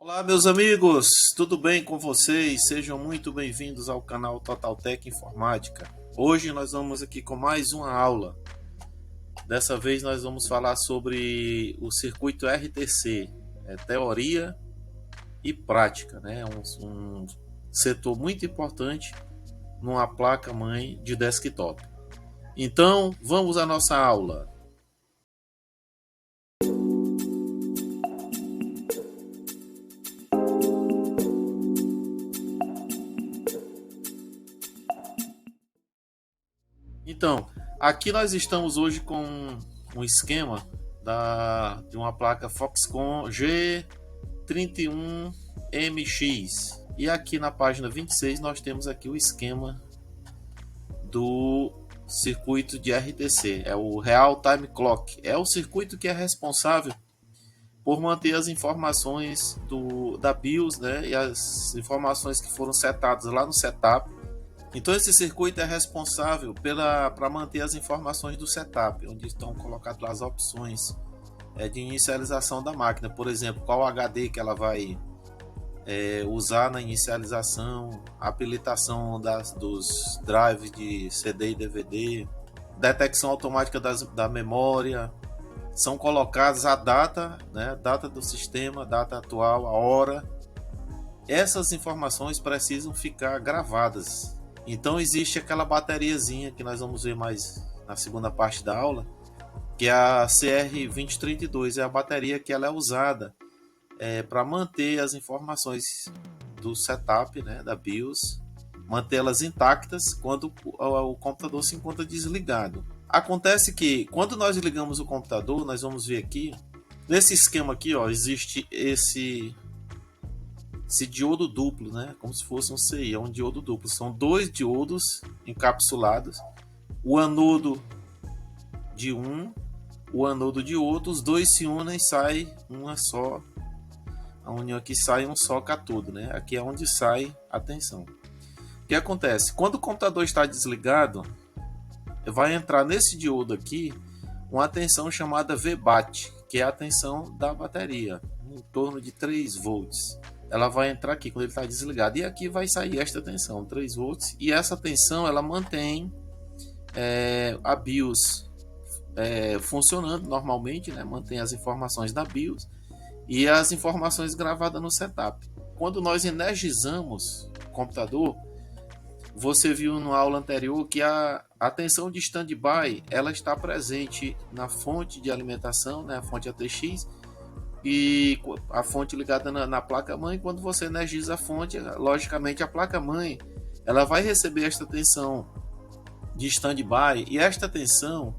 Olá, meus amigos, tudo bem com vocês? Sejam muito bem-vindos ao canal Totaltech Informática. Hoje nós vamos aqui com mais uma aula. Dessa vez nós vamos falar sobre o circuito RTC, teoria e prática, né? Um setor muito importante numa placa-mãe de desktop. Então, vamos à nossa aula. Então, aqui nós estamos hoje com um esquema de uma placa Foxconn G31MX. E aqui na página 26 nós temos aqui o esquema do circuito de RTC, é o Real Time Clock. É o circuito que é responsável por manter as informações da BIOS, né, e as informações que foram setadas lá no setup. Então esse circuito é responsável para manter as informações do setup, onde estão colocadas as opções de inicialização da máquina, por exemplo, qual HD que ela vai usar na inicialização, a habilitação dos drives de CD e DVD, detecção automática da memória, são colocadas a data, né, data do sistema, data atual, a hora. Essas informações precisam ficar gravadas. Então existe aquela bateriazinha que nós vamos ver mais na segunda parte da aula, que é a CR2032, é a bateria que ela é usada para manter as informações do setup, né, da BIOS, mantê-las intactas quando o computador se encontra desligado. Acontece que quando nós ligamos o computador, nós vamos ver aqui, nesse esquema aqui, ó, existe esse diodo duplo, né? Como se fosse um CI, é um diodo duplo. São dois diodos encapsulados, o anodo de um, o anodo de outro, os dois se unem e sai uma só. A união aqui sai um só catodo, né? Aqui é onde sai a tensão. O que acontece? Quando o computador está desligado, vai entrar nesse diodo aqui uma tensão chamada VBAT, que é a tensão da bateria, em torno de 3 volts. Ela vai entrar aqui quando ele está desligado, e aqui vai sair esta tensão, 3 volts, e essa tensão ela mantém a BIOS funcionando normalmente, né? Mantém as informações da BIOS e as informações gravadas no setup. Quando nós energizamos o computador, você viu na aula anterior que a tensão de standby ela está presente na fonte de alimentação, né? A fonte ATX, e a fonte ligada na placa-mãe. Quando você energiza a fonte, logicamente a placa-mãe ela vai receber esta tensão de standby, e esta tensão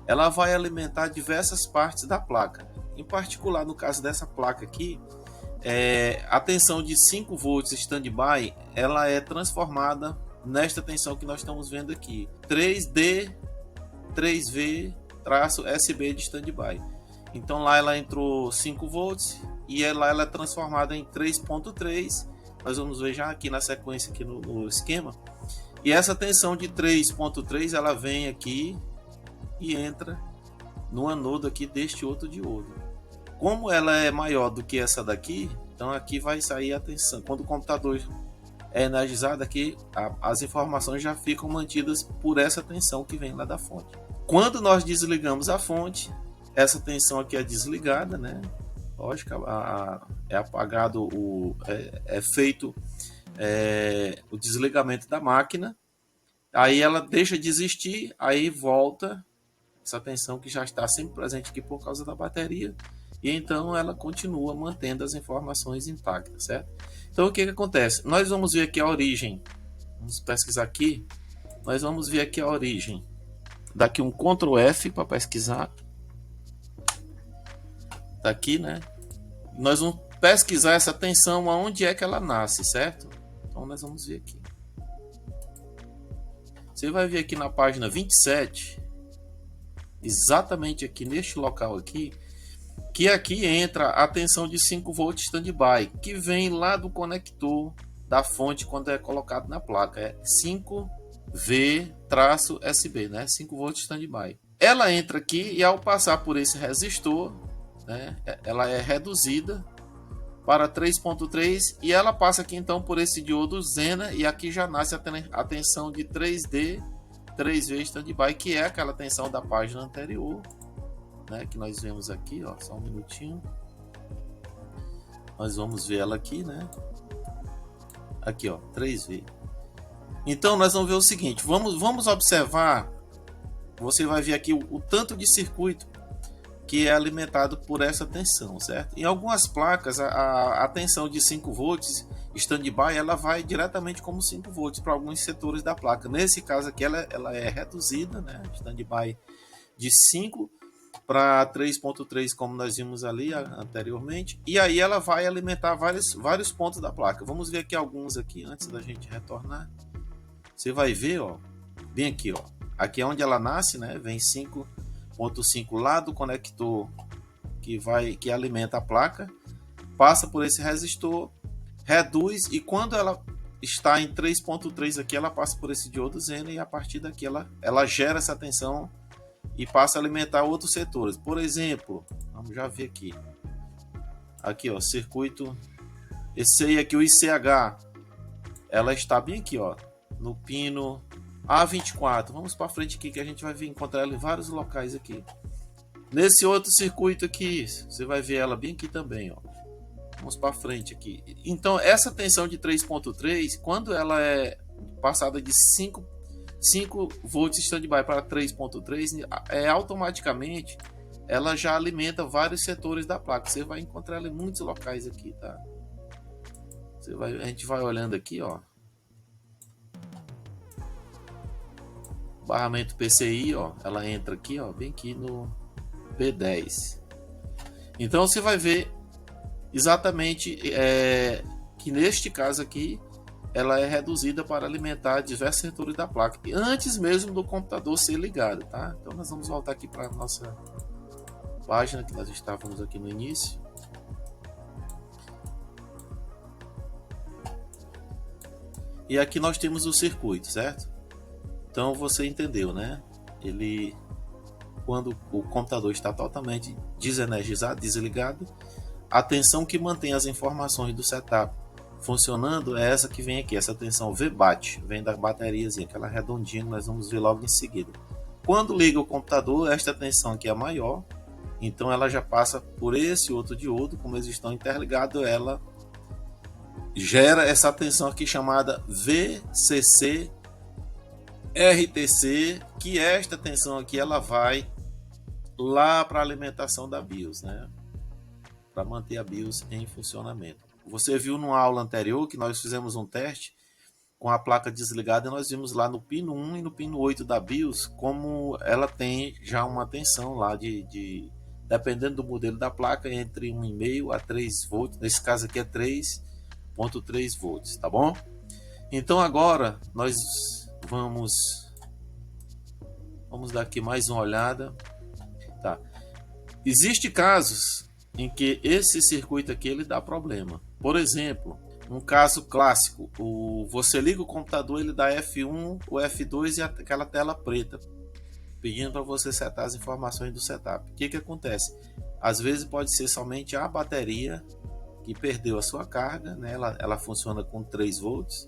ela vai alimentar diversas partes da placa. Em particular, no caso dessa placa aqui, a tensão de 5 volts standby ela é transformada nesta tensão que nós estamos vendo aqui, 3V-SB de standby. Então lá ela entrou 5 volts e lá ela é transformada em 3.3. Nós vamos ver já aqui na sequência aqui no esquema. E essa tensão de 3.3 ela vem aqui e entra no anodo aqui deste outro diodo. Como ela é maior do que essa daqui, então aqui vai sair a tensão. Quando o computador é energizado aqui, as informações já ficam mantidas por essa tensão que vem lá da fonte. Quando nós desligamos a fonte, essa tensão aqui é desligada, né? Lógico, é apagado, é feito o desligamento da máquina. Aí ela deixa de existir, aí volta essa tensão que já está sempre presente aqui por causa da bateria. E então ela continua mantendo as informações intactas, certo? Então o que acontece? Nós vamos ver aqui a origem. Vamos pesquisar aqui. Nós vamos ver aqui a origem. Daqui um Ctrl F para pesquisar. Daqui, né? Nós vamos pesquisar essa tensão, aonde é que ela nasce, certo? Então nós vamos ver aqui. Você vai ver aqui na página 27, exatamente aqui neste local aqui, que aqui entra a tensão de 5 volts standby, que vem lá do conector da fonte quando é colocado na placa. É 5V-SB, né? 5 volts standby. Ela entra aqui e ao passar por esse resistor, né, ela é reduzida para 3.3 e ela passa aqui então por esse diodo Zener e aqui já nasce a tensão de 3D 3V standby, que é aquela tensão da página anterior, né, que nós vemos aqui, ó, só um minutinho. Nós vamos ver ela aqui, né? Aqui, ó, 3V. Então nós vamos ver o seguinte, vamos observar, você vai ver aqui o tanto de circuito que é alimentado por essa tensão, certo? Em algumas placas a tensão de 5 volts standby ela vai diretamente como 5 volts para alguns setores da placa. Nesse caso aqui ela é reduzida, né? Standby de 5 para 3.3, como nós vimos ali anteriormente, e aí ela vai alimentar vários pontos da placa. Vamos ver aqui alguns aqui antes da gente retornar. Você vai ver, ó, bem aqui, ó, aqui é onde ela nasce, né? Vem 5.5 lá do conector que alimenta a placa, passa por esse resistor, reduz, e quando ela está em 3.3 aqui, ela passa por esse diodo Zener e a partir daqui ela gera essa tensão e passa a alimentar outros setores. Por exemplo, vamos já ver aqui. Aqui, ó, circuito. Esse aí aqui, o ICH, ela está bem aqui, ó, no pino A24. Vamos para frente aqui que a gente vai encontrar ela em vários locais aqui. Nesse outro circuito aqui, você vai ver ela bem aqui também, ó. Vamos para frente aqui. Então, essa tensão de 3.3, quando ela é passada de 5 volts standby para 3.3, automaticamente ela já alimenta vários setores da placa. Você vai encontrar ela em muitos locais aqui, tá? A gente vai olhando aqui, ó. Barramento PCI, ó, ela entra aqui, ó, bem aqui no P10. Então você vai ver exatamente que neste caso aqui ela é reduzida para alimentar diversos setores da placa, antes mesmo do computador ser ligado, tá? Então nós vamos voltar aqui para a nossa página que nós estávamos aqui no início. E aqui nós temos o circuito, certo? Então você entendeu, né? Quando o computador está totalmente desenergizado, desligado, a tensão que mantém as informações do setup funcionando é essa que vem aqui, essa tensão VBAT, vem da bateriazinha, aquela redondinha que nós vamos ver logo em seguida. Quando liga o computador, esta tensão aqui é maior, então ela já passa por esse outro diodo, como eles estão interligados, ela gera essa tensão aqui chamada VCC RTC, que esta tensão aqui ela vai lá para a alimentação da BIOS, né? Para manter a BIOS em funcionamento. Você viu numa aula anterior que nós fizemos um teste com a placa desligada e nós vimos lá no pino 1 e no pino 8 da BIOS como ela tem já uma tensão lá dependendo do modelo da placa, entre 1,5 a 3 volts. Nesse caso aqui é 3.3 volts, tá bom? Então agora nós vamos dar aqui mais uma olhada, tá? Existem casos em que esse circuito aqui ele dá problema. Por exemplo, um caso clássico, você liga o computador, ele dá F1, o F2 e aquela tela preta, pedindo para você setar as informações do setup. O que acontece? Às vezes pode ser somente a bateria que perdeu a sua carga, né? Ela funciona com 3 volts,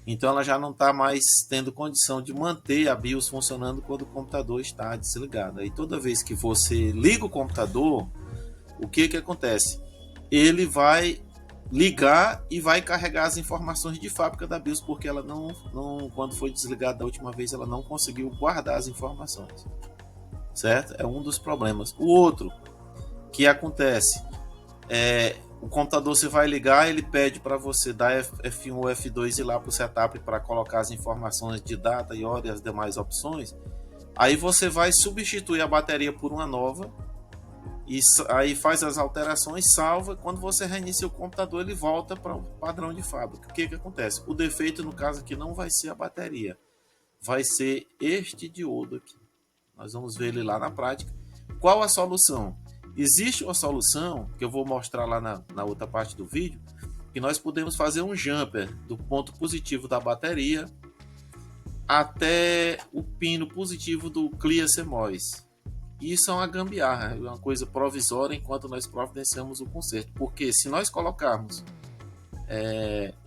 então ela já não está mais tendo condição de manter a BIOS funcionando quando o computador está desligado. Aí toda vez que você liga o computador, o que acontece? Ele vai ligar e vai carregar as informações de fábrica da BIOS, porque ela quando foi desligada da última vez, ela não conseguiu guardar as informações, certo? É um dos problemas. O outro que acontece o computador você vai ligar, ele pede para você dar F1 ou F2 e ir lá para o setup para colocar as informações de data e hora e as demais opções. Aí você vai substituir a bateria por uma nova e aí faz as alterações, salva. Quando você reinicia o computador, ele volta para o padrão de fábrica. O que acontece? O defeito no caso aqui não vai ser a bateria, vai ser este diodo aqui. Nós vamos ver ele lá na prática. Qual a solução? Existe uma solução que eu vou mostrar lá na outra parte do vídeo, que nós podemos fazer um jumper do ponto positivo da bateria até o pino positivo do Clear CMOS. Isso é uma gambiarra, é uma coisa provisória enquanto nós providenciamos o conserto. Porque se nós colocarmos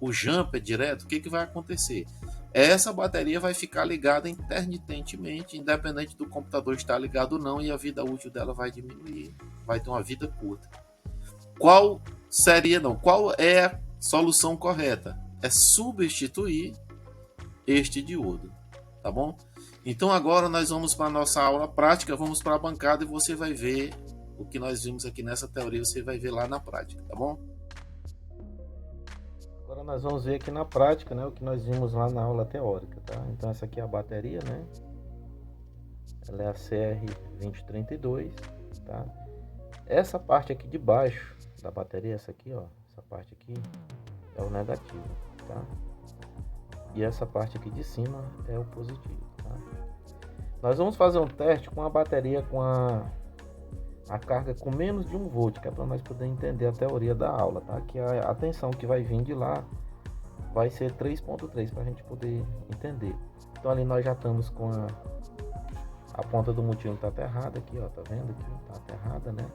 o jumper direto, o que vai acontecer? Essa bateria vai ficar ligada intermitentemente, independente do computador estar ligado ou não, e a vida útil dela vai diminuir, vai ter uma vida curta. Qual é a solução correta? É substituir este diodo, tá bom? Então agora nós vamos para a nossa aula prática, vamos para a bancada e você vai ver o que nós vimos aqui nessa teoria, você vai ver lá na prática, tá bom? Agora nós vamos ver aqui na prática, né, o que nós vimos lá na aula teórica, tá? Então essa aqui é a bateria, né? Ela é a CR2032, tá? Essa parte aqui de baixo da bateria, essa aqui, ó, essa parte aqui é o negativo, tá? E essa parte aqui de cima é o positivo, tá? Nós vamos fazer um teste com a bateria com a carga com menos de 1 volt, que é para nós poder entender a teoria da aula, tá? Que a tensão que vai vir de lá vai ser 3.3 para a gente poder entender. Então ali nós já estamos com a ponta do multímetro aterrada aqui, ó, tá vendo aqui? Tá aterrada, né?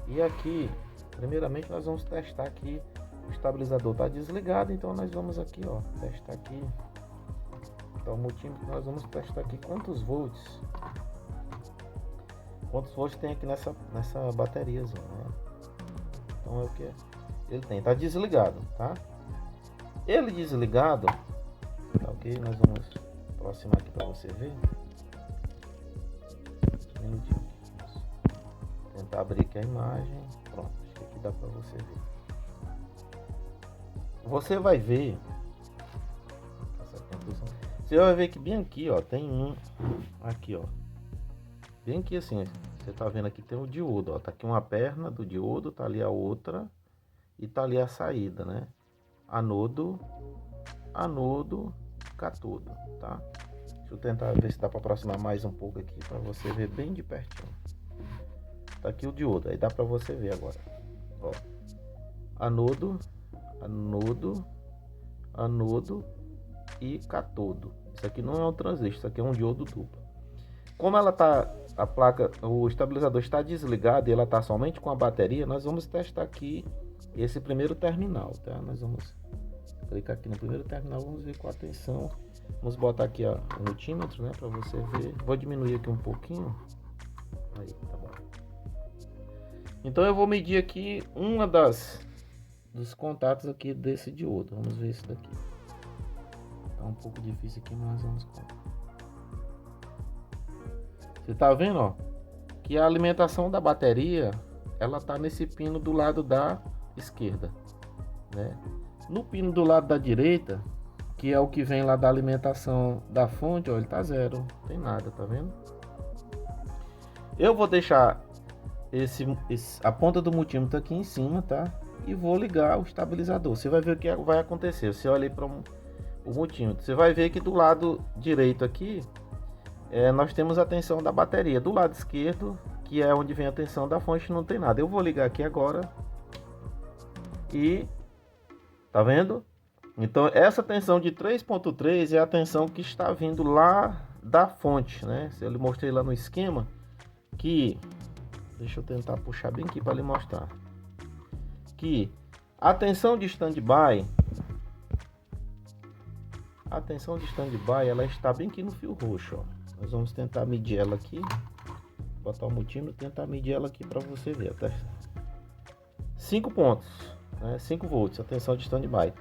E aqui, primeiramente nós vamos testar aqui, o estabilizador tá desligado, então nós vamos aqui, ó, testar aqui. Então o multímetro nós vamos testar aqui quantos volts tem aqui nessa bateria, né? Então é o que ele tem, tá desligado, tá? Ele desligado, tá ok? Nós vamos aproximar aqui para você ver. Um minutinho aqui. Tentar abrir aqui a imagem. Pronto, acho que aqui dá para você ver. Você vai ver, você vai ver que bem aqui, ó, tem um aqui, ó. Bem aqui assim, você tá vendo aqui tem o diodo, ó, tá aqui uma perna do diodo, tá ali a outra e tá ali a saída, né? Anodo, catodo, tá? Deixa eu tentar ver se dá para aproximar mais um pouco aqui para você ver bem de pertinho. Tá aqui o diodo, aí dá para você ver agora. Ó, anodo e catodo. Isso aqui não é um transistor, isso aqui é um diodo duplo. Como ela tá, o estabilizador está desligado e ela tá somente com a bateria, nós vamos testar aqui esse primeiro terminal, tá? Nós vamos clicar aqui no primeiro terminal, vamos ver qual a tensão. Vamos botar aqui, ó, o multímetro, né, para você ver. Vou diminuir aqui um pouquinho. Aí, tá bom. Então eu vou medir aqui uma dos contatos aqui desse diodo. Vamos ver isso daqui. Tá um pouco difícil aqui, mas vamos colocar. Você tá vendo, ó, que a alimentação da bateria, ela tá nesse pino do lado da esquerda, né? No pino do lado da direita, que é o que vem lá da alimentação da fonte, ó, ele tá zero, não tem nada, tá vendo? Eu vou deixar a ponta do multímetro aqui em cima, tá? E vou ligar o estabilizador. Você vai ver o que vai acontecer. Você olha aí para o multímetro, você vai ver que do lado direito aqui nós temos a tensão da bateria. Do lado esquerdo, que é onde vem a tensão da fonte, não tem nada. Eu vou ligar aqui agora e tá vendo? Então essa tensão de 3.3 é a tensão que está vindo lá da fonte, né? Eu lhe mostrei lá no esquema que, deixa eu tentar puxar bem aqui para lhe mostrar, que a tensão de standby, ela está bem aqui no fio roxo, ó. Nós vamos tentar medir ela aqui, botar o multímetro, tentar medir ela aqui para você ver, até 5 pontos, né? 5 volts, a tensão de standby.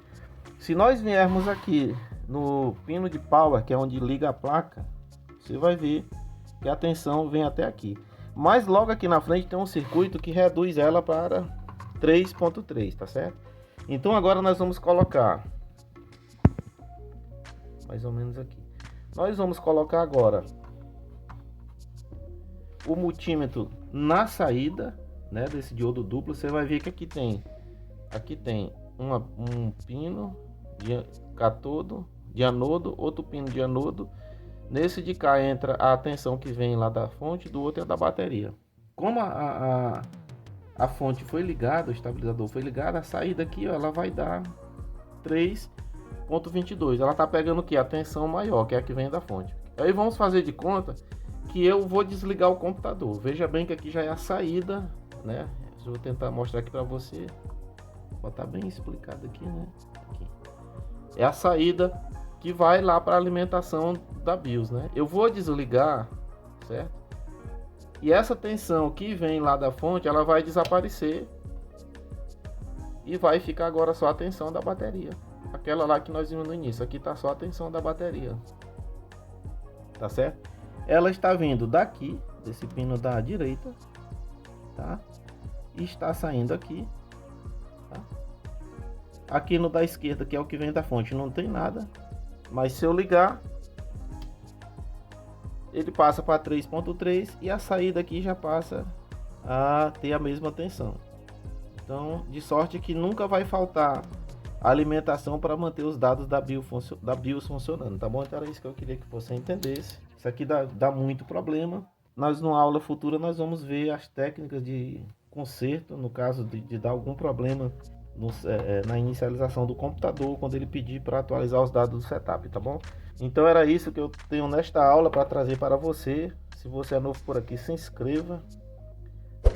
Se nós viermos aqui no pino de power, que é onde liga a placa, você vai ver que a tensão vem até aqui. Mas logo aqui na frente tem um circuito que reduz ela para 3.3, tá certo? Então agora nós vamos colocar mais ou menos aqui. Nós vamos colocar agora o multímetro na saída, né, desse diodo duplo. Você vai ver que aqui tem um pino de catodo, de anodo, outro pino de anodo. Nesse de cá entra a tensão que vem lá da fonte, do outro é da bateria. Como a fonte foi ligada, o estabilizador foi ligado, a saída aqui, ó, ela vai dar 3.22. Ela tá pegando aqui a tensão maior, que é a que vem da fonte. Aí vamos fazer de conta que eu vou desligar o computador. Veja bem que aqui já é a saída, né? Eu vou tentar mostrar aqui para você. Vou botar bem explicado aqui, né? Aqui. É a saída que vai lá para a alimentação da BIOS, né? Eu vou desligar, certo? E essa tensão que vem lá da fonte, ela vai desaparecer e vai ficar agora só a tensão da bateria. Aquela lá que nós vimos no início, aqui tá só a tensão da bateria. Tá certo? Ela está vindo daqui, desse pino da direita, tá? E está saindo aqui, tá? Aqui no da esquerda, que é o que vem da fonte, não tem nada. Mas se eu ligar, ele passa para 3.3 e a saída aqui já passa a ter a mesma tensão. Então, de sorte que nunca vai faltar alimentação para manter os dados da BIOS funcionando, tá bom? Então era isso que eu queria que você entendesse. Isso aqui dá muito problema. Nós, numa aula futura, nós vamos ver as técnicas de conserto, no caso de dar algum problema na inicialização do computador, quando ele pedir para atualizar os dados do setup, tá bom? Então era isso que eu tenho nesta aula para trazer para você. Se você é novo por aqui, se inscreva,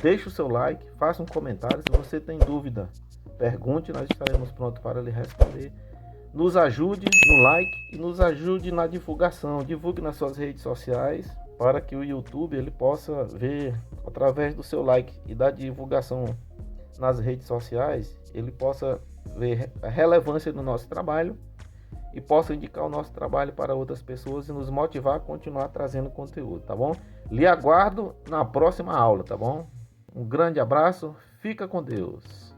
deixe o seu like, faça um comentário. Se você tem dúvida, pergunte, nós estaremos prontos para lhe responder. Nos ajude no like e nos ajude na divulgação. Divulgue nas suas redes sociais para que o YouTube ele possa ver, através do seu like e da divulgação nas redes sociais, ele possa ver a relevância do nosso trabalho e possa indicar o nosso trabalho para outras pessoas e nos motivar a continuar trazendo conteúdo, tá bom? Lhe aguardo na próxima aula, tá bom? Um grande abraço, fica com Deus.